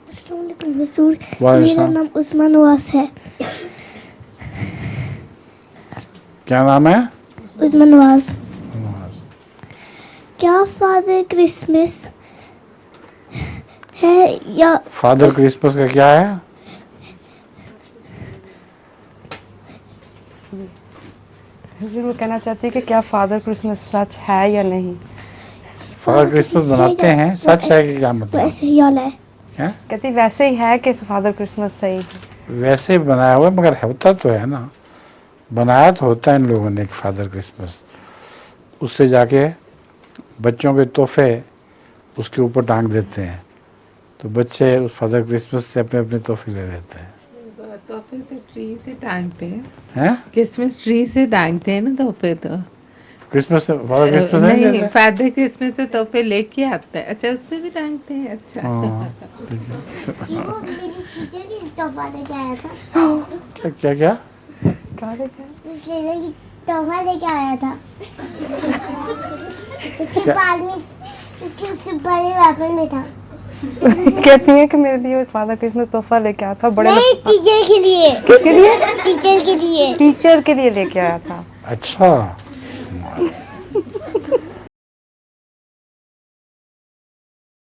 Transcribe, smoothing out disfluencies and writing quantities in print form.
अस्सलाम वालेकुम हुजूर, वालेकुम मेरा सलाम। नाम उस्मान नवाज है। क्या नाम है? उस्मान नवाज। क्या फादर क्रिसमस है या फादर क्रिसमस का क्या है? वो कहना चाहती है कि क्या फादर क्रिसमस सच है या नहीं। फादर क्रिसमस बनाते हैं, सच है कि क्या वो मतलब ऐसे ही वाला है। है? कहती वैसे ही है कि फादर क्रिसमस सही है। वैसे ही बनाया हुआ है, मगर होता तो है ना, बनाया तो होता है इन लोगों ने फादर क्रिसमस। उससे जाके बच्चों के तोहफे उसके ऊपर टांग देते हैं, तो बच्चे उस फादर क्रिसमस से अपने अपने तोहफे ले लेते हैं। तोहफे तो ट्री से टांगते हैं, हैं? क्रिसमस ट्री से टांगते हैं ना तोहफे तो। क्रिसमस से फादर क्रिसमस है नहीं, जैसे? फादर क्रिसमस तो तोहफे लेके आता है। अच्छा, उससे भी टांगते हैं। अच्छा, हाँ, वो मेरी टीचर की तोहफा लेके आया था। क्या क्या क्या? मेरी तोहफा लेके आया था। उसके क्या? बाद में उसके बड़े रैपर में था। कहती है कि मेरे लिए फादर क्रिसमस तोहफा लेके आया था बड़े नहीं, टीचर के लिए। किसके लिए? टीचर के लिए। टीचर के लिए लेके आया था। अच्छा।